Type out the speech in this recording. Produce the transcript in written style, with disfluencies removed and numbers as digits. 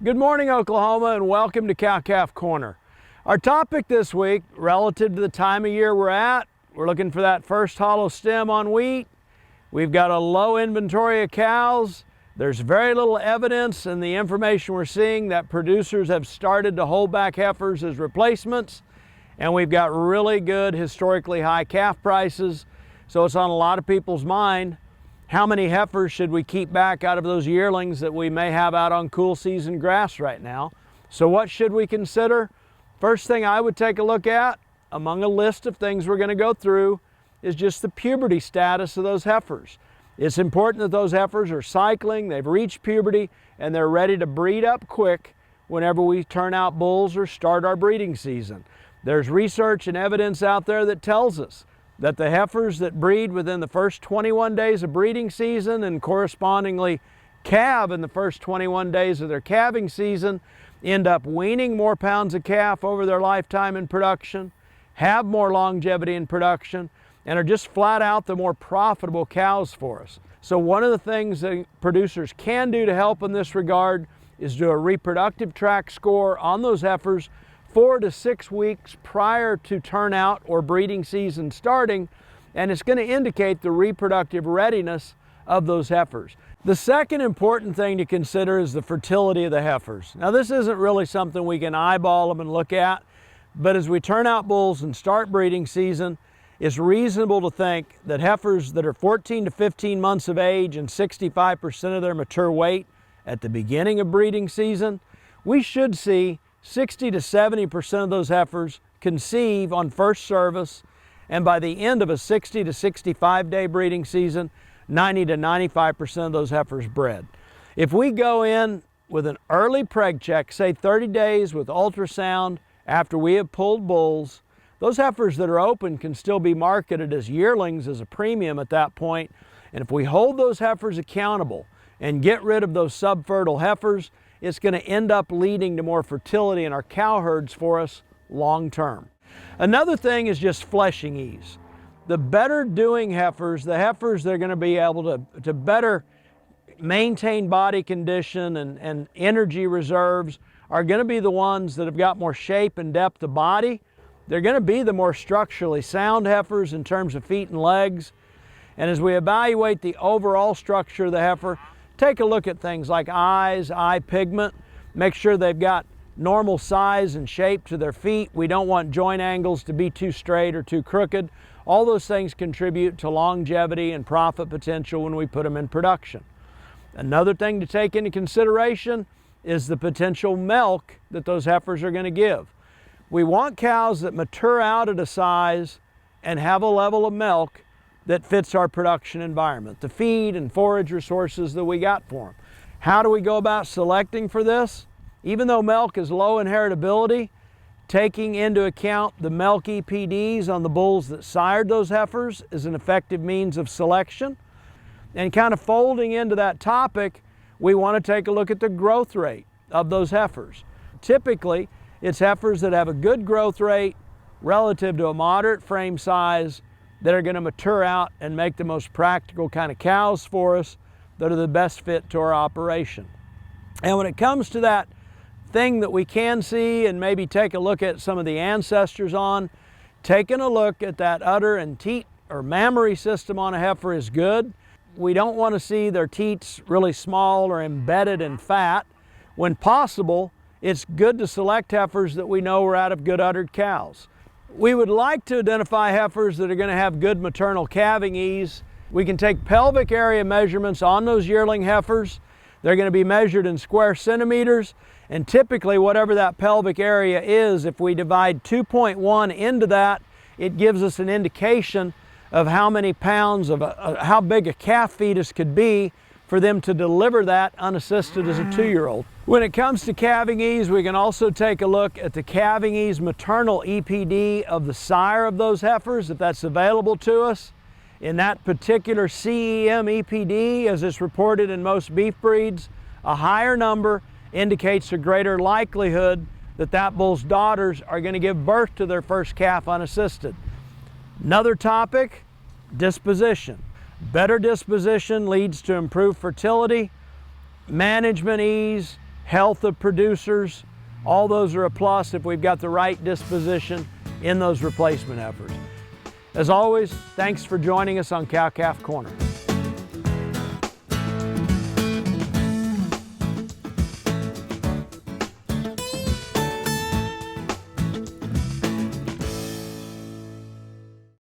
Good morning, Oklahoma, and welcome to Cow-Calf Corner. Our topic this week, relative to the time of year we're at, we're looking for that first hollow stem on wheat. We've got a low inventory of cows. There's very little evidence in the information we're seeing that producers have started to hold back heifers as replacements. And we've got really good historically high calf prices. So it's on a lot of people's mind. How many heifers should we keep back out of those yearlings that we may have out on cool season grass right now? So what should we consider? First thing I would take a look at, among a list of things we're going to go through, is just the puberty status of those heifers. It's important that those heifers are cycling, they've reached puberty, and they're ready to breed up quick whenever we turn out bulls or start our breeding season. There's research and evidence out there that tells us that the heifers that breed within the first 21 days of breeding season and correspondingly calve in the first 21 days of their calving season end up weaning more pounds of calf over their lifetime in production, have more longevity in production, and are just flat out the more profitable cows for us. So one of the things that producers can do to help in this regard is do a reproductive tract score on those heifers 4 to 6 weeks prior to turnout or breeding season starting, and it's going to indicate the reproductive readiness of those heifers. The second important thing to consider is the fertility of the heifers. Now, this isn't really something we can eyeball them and look at, but as we turn out bulls and start breeding season, it's reasonable to think that heifers that are 14 to 15 months of age and 65% of their mature weight at the beginning of breeding season, we should see 60 to 70% of those heifers conceive on first service, and by the end of a 60 to 65 day breeding season, 90 to 95% of those heifers bred. If we go in with an early preg check, say 30 days with ultrasound after we have pulled bulls, those heifers that are open can still be marketed as yearlings as a premium at that point. And if we hold those heifers accountable and get rid of those subfertile heifers, it's going to end up leading to more fertility in our cow herds for us long term. Another thing is just fleshing ease. The better doing heifers, the heifers that are going to be able to better maintain body condition and energy reserves are going to be the ones that have got more shape and depth of body. They're going to be the more structurally sound heifers in terms of feet and legs. And as we evaluate the overall structure of the heifer, take a look at things like eyes, eye pigment, make sure they've got normal size and shape to their feet. We don't want joint angles to be too straight or too crooked. All those things contribute to longevity and profit potential when we put them in production. Another thing to take into consideration is the potential milk that those heifers are going to give. We want cows that mature out at a size and have a level of milk that fits our production environment, the feed and forage resources that we got for them. How do we go about selecting for this? Even though milk is low inheritability, taking into account the milk EPDs on the bulls that sired those heifers is an effective means of selection. And kind of folding into that topic, we want to take a look at the growth rate of those heifers. Typically, it's heifers that have a good growth rate relative to a moderate frame size that are going to mature out and make the most practical kind of cows for us that are the best fit to our operation. And when it comes to that thing that we can see and maybe take a look at some of the ancestors on, taking a look at that udder and teat or mammary system on a heifer is good. We don't want to see their teats really small or embedded in fat. When possible, it's good to select heifers that we know are out of good uddered cows. We would like to identify heifers that are going to have good maternal calving ease. We can take pelvic area measurements on those yearling heifers. They're going to be measured in square centimeters, and typically whatever that pelvic area is, if we divide 2.1 into that, it gives us an indication of how many pounds of how big a calf fetus could be for them to deliver that unassisted as a 2-year-old. When it comes to calving ease, we can also take a look at the calving ease maternal EPD of the sire of those heifers, if that's available to us. In that particular CEM EPD, as it's reported in most beef breeds, a higher number indicates a greater likelihood that that bull's daughters are going to give birth to their first calf unassisted. Another topic, disposition. Better disposition leads to improved fertility, management ease, health of producers, all those are a plus if we've got the right disposition in those replacement heifers. As always, thanks for joining us on Cow-Calf Corner.